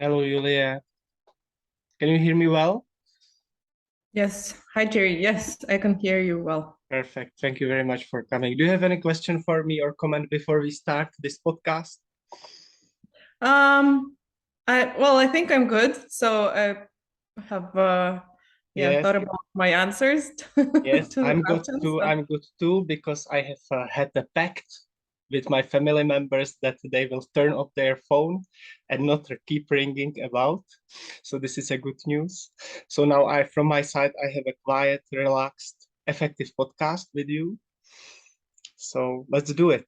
Hello, Yulia. Can you hear me well? Yes. Hi, Jerry. Yes, I can hear you well. Perfect. Thank you very much for coming. Do you have any question for me or comment before we start this podcast? Um, I think I'm good. So I have Yes, thought about my answers to yes, the I'm good questions. too. So, I'm good too because I have had a pact with my family members that they will turn off their phone and not keep ringing about. So this is a good news. So now from my side, I have a quiet, relaxed, effective podcast with you. So let's do it.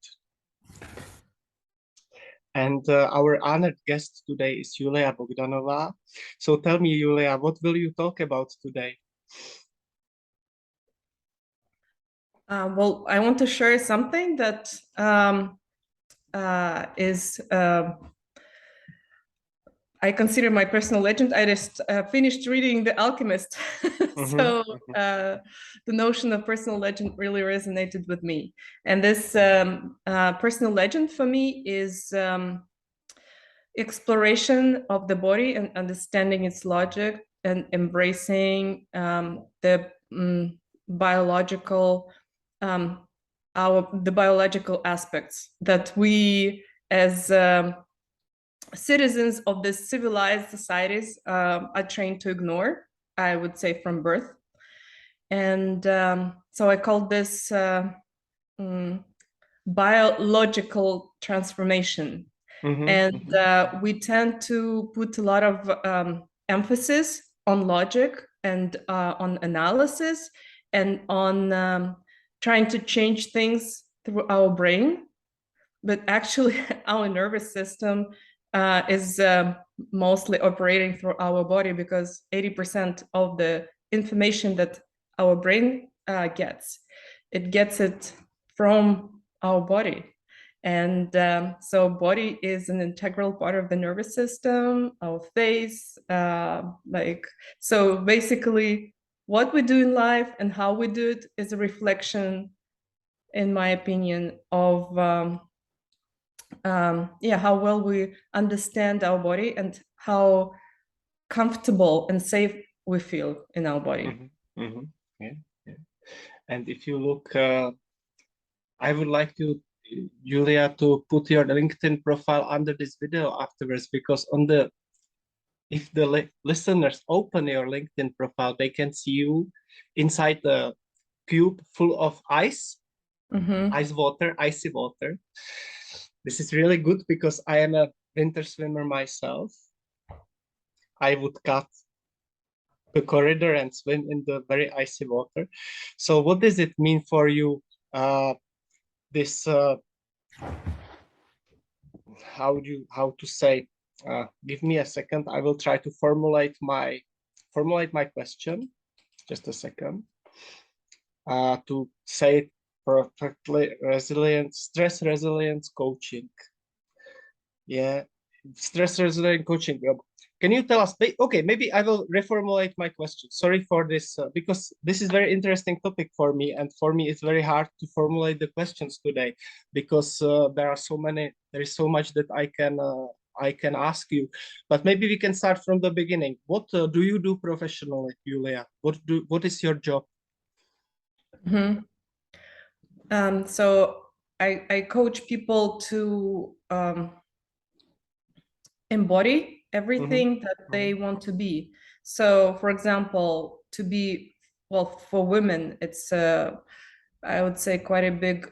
And our honored guest today is Yulia Bogdanova. So tell me, Yulia, what will you talk about today? well, I want to share something that is I consider my personal legend. I just finished reading The Alchemist. Mhm, So mhm, the notion of personal legend really resonated with me. And this personal legend for me is exploration of the body and understanding its logic and embracing the biological the biological aspects that we as citizens of the civilized societies are trained to ignore, I would say, from birth. And so I call this biological transformation. mhm, And mhm, we tend to put a lot of emphasis on logic and on analysis and on trying to change things through our brain. But actually, our nervous system is mostly operating through our body because 80% of the information that our brain gets, it gets it from our body. And so body is an integral part of the nervous system, our face, so basically what we do in life and how we do it is a reflection, in my opinion, of how well we understand our body and how comfortable and safe we feel in our body. mhm, mhm. Yeah, yeah. And if you look, I would like you, Julia, to put your LinkedIn profile under this video afterwards because if the listeners open your LinkedIn profile, they can see you inside the cube full of Mm-hmm. icy water. This is really good because I am a winter swimmer myself. I would cut the corridor and swim in the very icy water. So what does it mean for you? This how to say? Give me a second. I will try to formulate my question. Just a second. To say it perfectly, stress resilience coaching. Yeah, stress resilient coaching. Can you tell us? Okay, maybe I will reformulate my question. Sorry for this, because this is very interesting topic for me, and for me it's very hard to formulate the questions today because there is so much that I can ask you. But maybe we can start from the beginning. What do you do professionally, Julia? What is your job? Mm-hmm. So I coach people to embody Mm-hmm. everything that Mm-hmm. they want to be. So, for example, to be, well, for women, it's I would say quite a big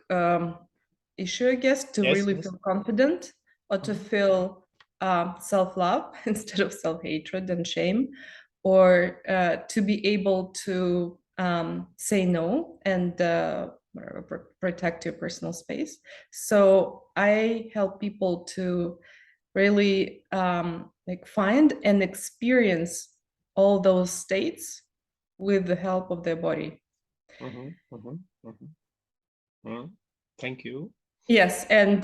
issue, I guess, to Yes, really yes. feel confident or to Mm-hmm. feel self-love instead of self-hatred and shame, or to be able to say no and protect your personal space. So I help people to really like find and experience all those states with the help of their body. Mm-hmm. Mm-hmm. Mm-hmm. Mm-hmm. Thank you. Yes, and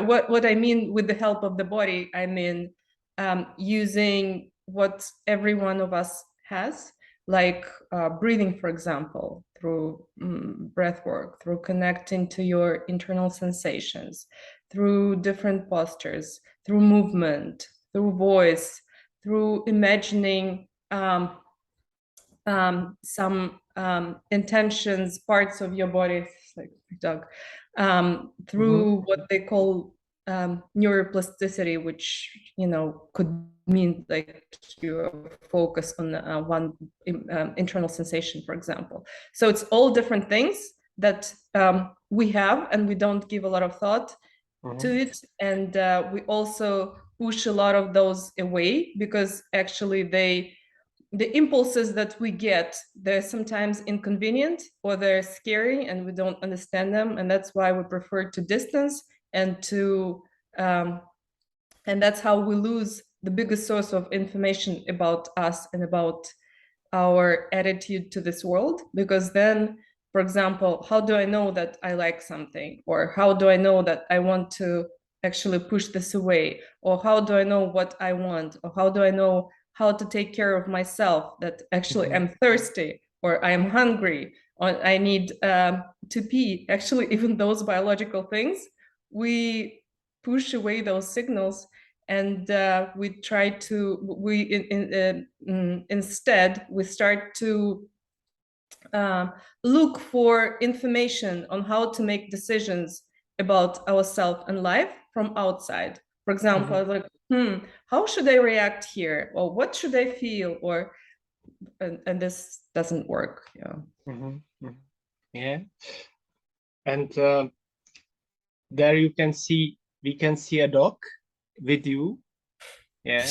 what I mean with the help of the body, I mean using what every one of us has, like breathing, for example, through breath work, through connecting to your internal sensations, through different postures, through movement, through voice, through imagining some intentions, parts of your body, like dog, through what they call neuroplasticity, which could mean like you focus on one internal sensation, for example. So it's all different things that we have, and we don't give a lot of thought to it, and we also push a lot of those away, because actually the impulses that we get, they're sometimes inconvenient or they're scary and we don't understand them, and that's why we prefer to distance and to and that's how we lose the biggest source of information about us and about our attitude to this world. Because then, for example, how do I know that I like something, or how do I know that I want to actually push this away, or how do I know what I want, or how do I know how to take care of myself, that actually I'm thirsty, or I am hungry, or I need to pee. Actually, even those biological things, we push away those signals, and we try to instead we start to look for information on how to make decisions about ourselves and life from outside. For example, like, how should I react here, or what should I feel, or and this doesn't work. Yeah. And there we can see a dog with you. Yeah.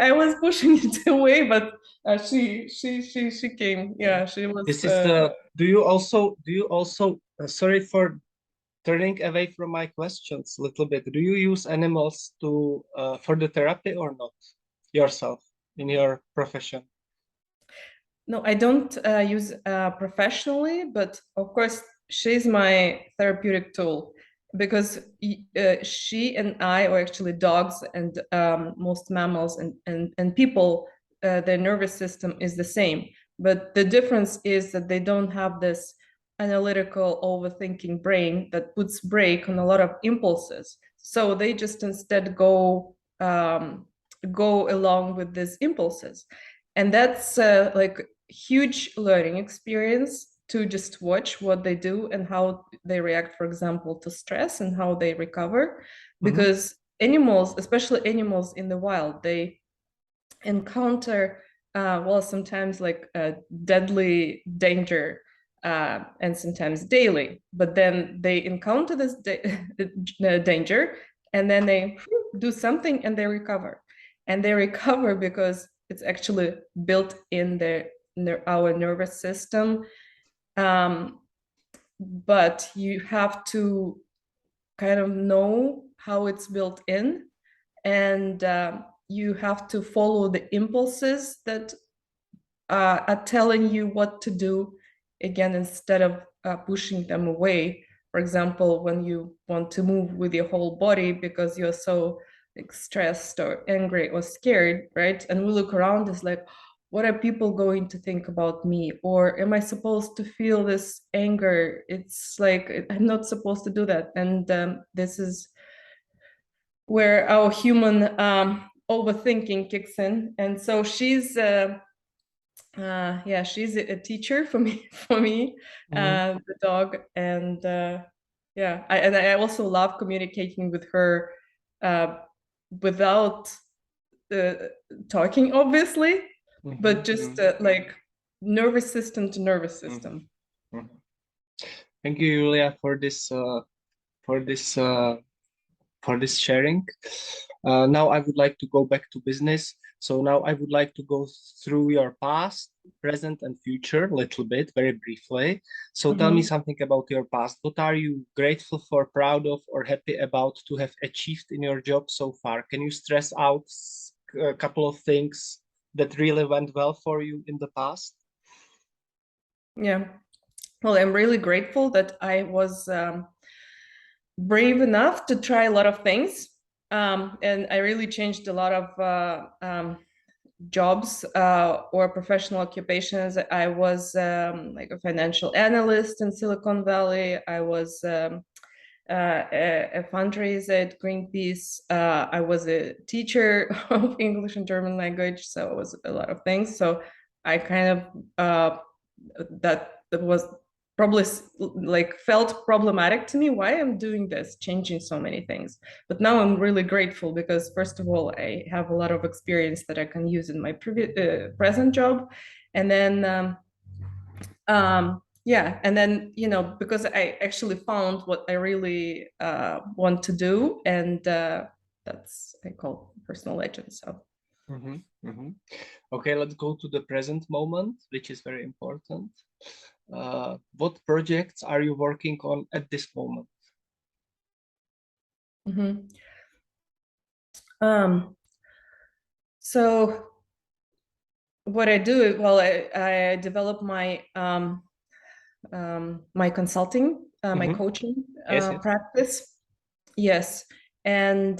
I was pushing it away, but she came. Yeah, she was. This is the. Do you also? Sorry for turning away from my questions a little bit. Do you use animals to for the therapy or not yourself in your profession? No, I don't use professionally, but of course she's my therapeutic tool, because she and I, or actually dogs and most mammals and people, their nervous system is the same. But the difference is that they don't have this analytical, overthinking brain that puts brake on a lot of impulses. So they just instead go along with these impulses. And that's like huge learning experience, to just watch what they do and how they react, for example, to stress, and how they recover. Because animals, especially animals in the wild, they encounter well, sometimes like a deadly danger, and sometimes daily, but then they encounter this danger, and then they do something and they recover. And they recover because it's actually built in our nervous system. But you have to kind of know how it's built in, and you have to follow the impulses that are telling you what to do, again, instead of pushing them away. For example, when you want to move with your whole body because you're so like stressed or angry or scared, right? And we look around, it's like, what are people going to think about me? Or am I supposed to feel this anger? It's like, I'm not supposed to do that. And this is where our human overthinking kicks in. And so she's she's a teacher for me, the dog. And I also love communicating with her without talking, obviously, but just like nervous system to nervous system. Thank you, Julia, for this sharing. Now I would like to go back to business. So now I would like to go through your past, present, and future a little bit, very briefly. So tell me something about your past. What are you grateful for, proud of, or happy about to have achieved in your job so far? Can you stress out a couple of things that really went well for you in the past? Yeah. Well, I'm really grateful that I was brave enough to try a lot of things. And I really changed a lot of jobs or professional occupations. I was like a financial analyst in Silicon Valley. I was a fundraiser at Greenpeace. I was a teacher of English and German language, so it was a lot of things. So I kind of that was probably like felt problematic to me. Why I'm doing this, changing so many things. But now I'm really grateful because first of all, I have a lot of experience that I can use in my present job, and then. Yeah, and then because I actually found what I really want to do, and that's I call personal legend. So Okay, let's go to the present moment, which is very important. What projects are you working on at this moment? So what I do, well, I develop my my consulting, my coaching Yes, yes. practice. Yes, and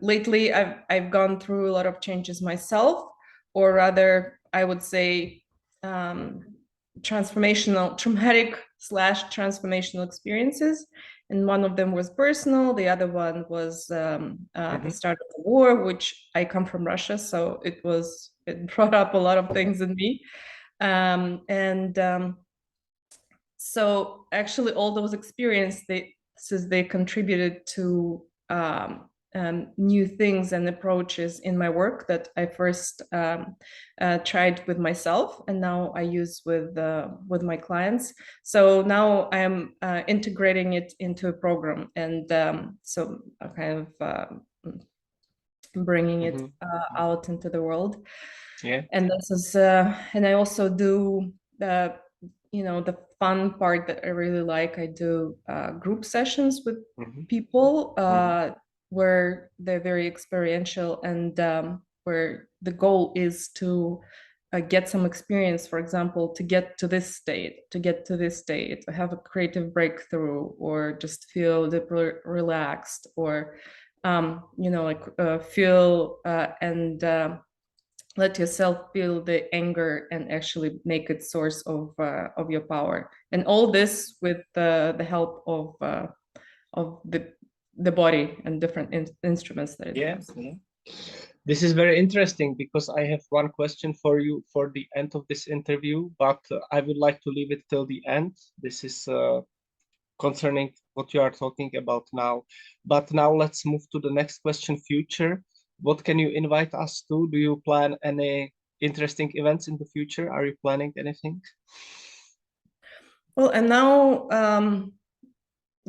lately I've gone through a lot of changes myself, or rather, I would say traumatic / transformational experiences. And one of them was personal. The other one was the start of the war, which I come from Russia, so it brought up a lot of things in me. So actually all those experiences, they contributed to new things and approaches in my work that I first tried with myself, and now I use with my clients. So now I'm integrating it into a program, and so I kind of bringing it out into the world. Yeah. And this is and I also do the the fun part that I really like. I do group sessions with people where they're very experiential, and where the goal is to get some experience, for example, to get to this state, to have a creative breakthrough, or just feel deeply relaxed, or feel and let yourself feel the anger and actually make it source of your power. And all this with the help of the body and different instruments that it has. Yeah. This is very interesting because I have one question for you for the end of this interview, but I would like to leave it till the end. This is concerning what you are talking about now. But now let's move to the next question, future. What can you invite us to? Do you plan any interesting events in the future? Are you planning anything? Well, and now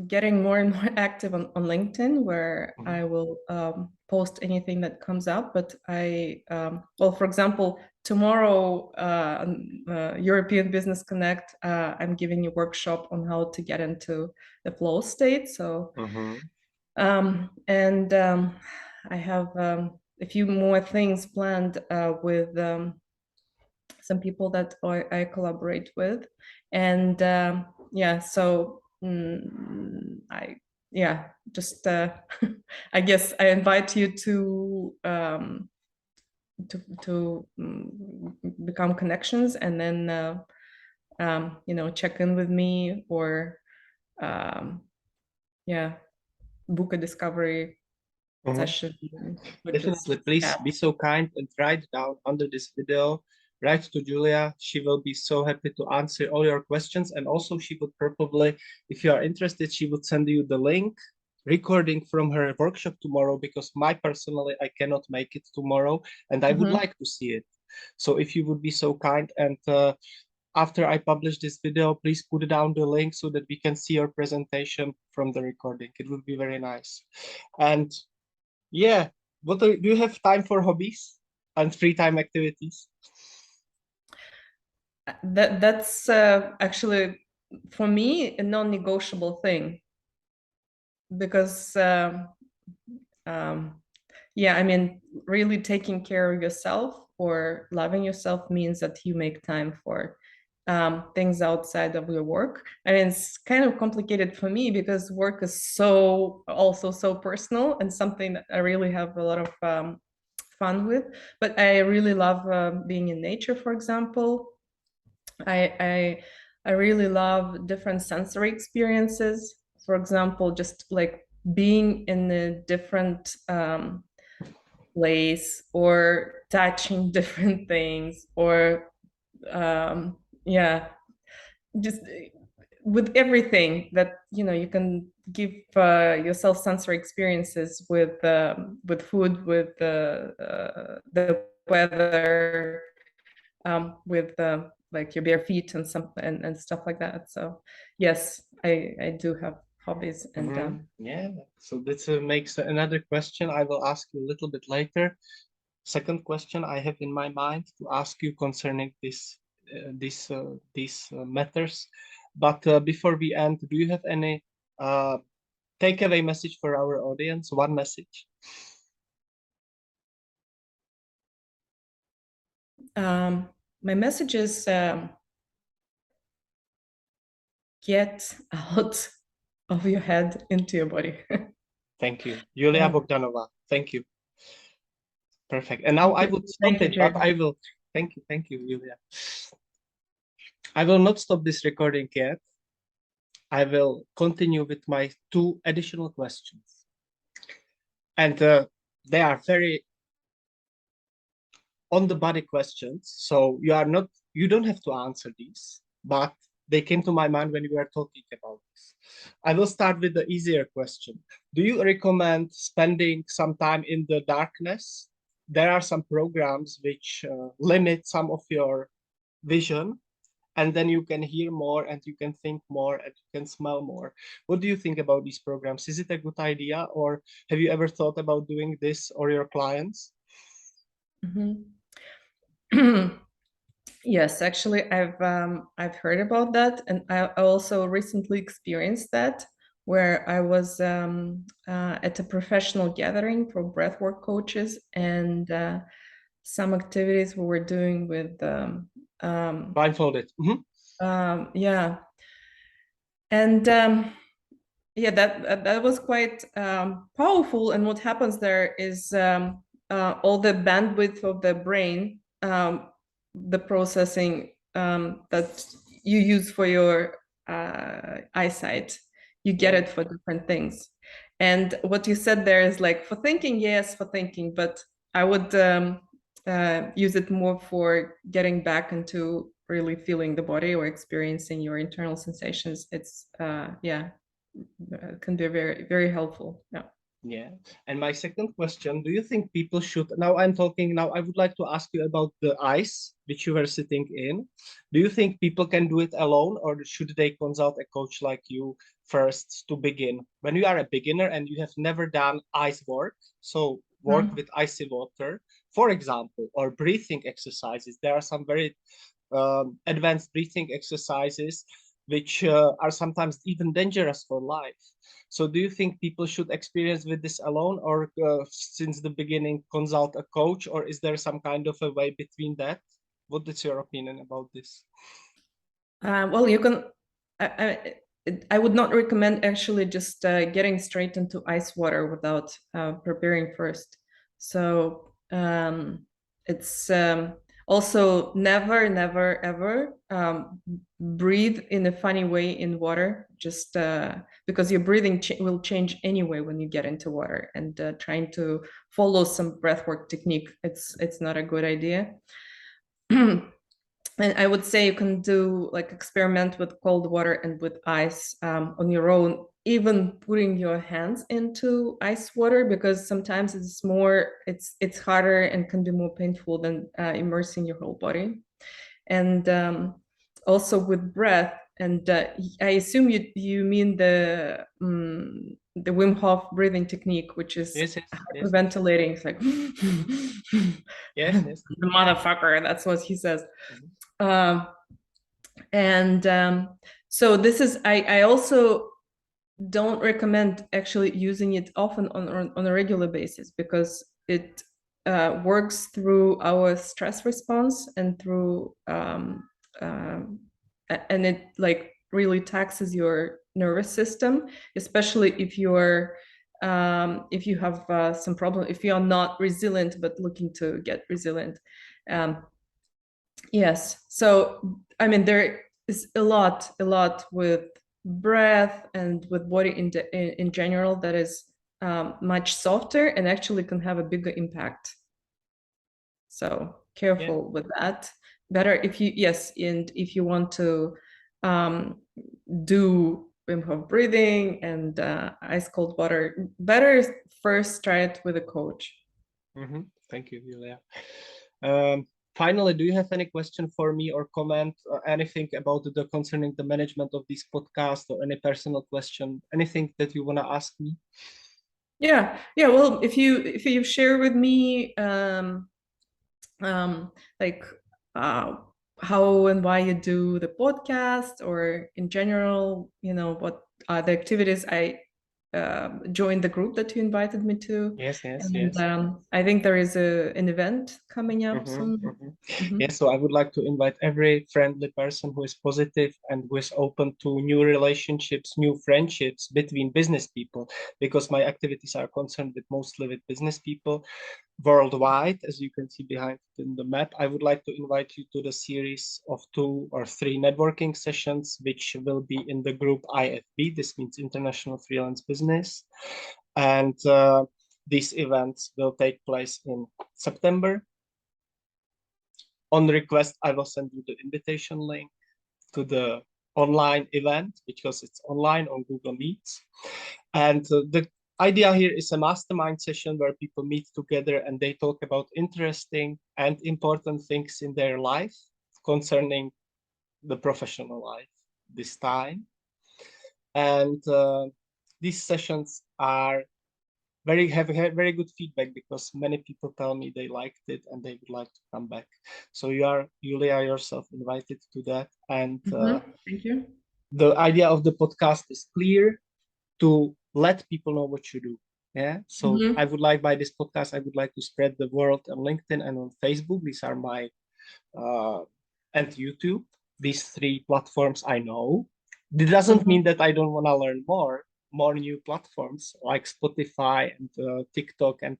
getting more and more active on LinkedIn, where I will post anything that comes up. But well, for example, tomorrow, European Business Connect, I'm giving a workshop on how to get into the flow state. So, I have a few more things planned with some people that I collaborate with, and yeah, so just I guess I invite you to become connections, and then check in with me, or book a discovery session. Definitely, please be so kind and write down under this video. Write to Julia. She will be so happy to answer all your questions. And also she would probably, if you are interested, she would send you the link recording from her workshop tomorrow, because personally, I cannot make it tomorrow and I would like to see it. So if you would be so kind, and after I publish this video, please put down the link so that we can see your presentation from the recording. It would be very nice. And yeah, do you have time for hobbies and free time activities? That's actually, for me, a non-negotiable thing, because yeah, I mean, really taking care of yourself or loving yourself means that you make time for things outside of your work. I mean, it's kind of complicated for me because work is also so personal, and something that I really have a lot of fun with. But I really love being in nature, for example. I I really love different sensory experiences. For example, just like being in a different place or touching different things or yeah, just with everything that you can give yourself sensory experiences with food, with the weather, with like your bare feet and and stuff like that. So yes, I do have hobbies and Yeah, so this makes another question I will ask you a little bit later. Second question I have in my mind to ask you concerning these matters. But before we end, do you have any takeaway message for our audience? One message? my message is get out of your head into your body. Thank you. Yulia Bogdanova. Thank you. Perfect. And now I would stop Thank you, it, but Jay. I will. Thank you, Yulia. I will not stop this recording yet. I will continue with my two additional questions. And they are very on the body questions. So you don't have to answer these, but they came to my mind when we were talking about this. I will start with the easier question. Do you recommend spending some time in the darkness? There are some programs which limit some of your vision, and then you can hear more and you can think more and you can smell more. What do you think about these programs? Is it a good idea, or have you ever thought about doing this or your clients? Yes, actually, I've heard about that, and I also recently experienced that, where I was at a professional gathering for breathwork coaches, and some activities we were doing with Blindfolded. yeah, and yeah, that was quite powerful. And what happens there is all the bandwidth of the brain, the processing that you use for your eyesight, you get it for different things. And what you said there is like for thinking, yes, for thinking, but I would use it more for getting back into really feeling the body or experiencing your internal sensations. It's yeah, can be very, very helpful. Yeah. Yeah. And my second question, do you think people should, now I would like to ask you about the ice which you were sitting in. Do you think people can do it alone, or should they consult a coach like you first to begin? When you are a beginner and you have never done ice work, so work with icy water, for example, or breathing exercises, there are some very advanced breathing exercises which are sometimes even dangerous for life. So do you think people should experience with this alone, or since the beginning consult a coach, or is there some kind of a way between that? What is your opinion about this? Well, you can. I would not recommend actually just getting straight into ice water without preparing first. So it's also never, never, ever breathe in a funny way in water, just because your breathing will change anyway when you get into water. And trying to follow some breathwork technique, it's not a good idea. And I would say you can do like experiment with cold water and with ice on your own, even putting your hands into ice water, because sometimes it's harder and can be more painful than immersing your whole body. And also with breath, and I assume you mean the Wim Hof breathing technique, which is Yes, hyperventilating. It's like yes. the motherfucker. That's what he says. Mhm. And so this is, I also don't recommend actually using it often on a regular basis, because it works through our stress response and through and it like really taxes your nervous system, especially if if you have some problem, if you are not resilient but looking to get resilient. Yes, so I mean, is a lot with breath and with body in general that is much softer and actually can have a bigger impact. So careful with that. Better if you, yes, and if you want to do Wim Hof breathing and ice cold water, better first try it with a coach. Thank you, Yulia. Finally, do you have any question for me or comment or anything about the concerning the management of this podcast or any personal question, anything that you want to ask me? Yeah. Well, if you share with me like how and why you do the podcast, or in general, what are the activities. I joined the group that you invited me to. Yes. And I think there is an event coming up soon. Yes, so I would like to invite every friendly person who is positive and who is open to new relationships, new friendships between business people, because my activities are concerned mostly with business people worldwide, as you can see behind in the map. I would like to invite you to the series of 2 or 3 networking sessions, which will be in the group IFB. This means International Freelance Business. And these events will take place in September. On request, I will send you the invitation link to the online event, because it's online on Google Meets. And the idea here is a mastermind session where people meet together and they talk about interesting and important things in their life concerning the professional life this time. And these sessions are have very good feedback, because many people tell me they liked it and they would like to come back. So you are, Yulia, yourself invited to that. And thank you. The idea of the podcast is clear: to let people know what you do. Yeah. So I would like, by this podcast, I would like to spread the word on LinkedIn and on Facebook. These are my and YouTube. These 3 platforms I know. It doesn't mean that I don't want to learn more new platforms like Spotify and TikTok and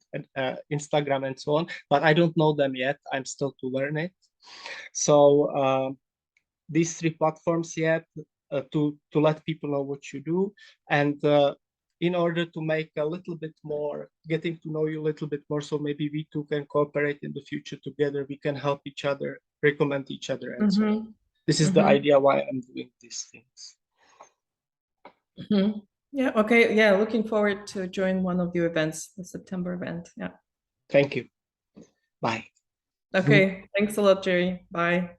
Instagram and so on, but I don't know them yet. I'm still to learn it. So these 3 platforms yet, to let people know what you do, and in order to make a little bit more, getting to know you a little bit more, so maybe we two can cooperate in the future together. We can help each other, recommend each other, and so on. This is the idea why I'm doing these things. Yeah. Okay. Yeah. Looking forward to join one of the events, the September event. Yeah. Thank you. Bye. Okay. Thanks a lot, Jerry. Bye.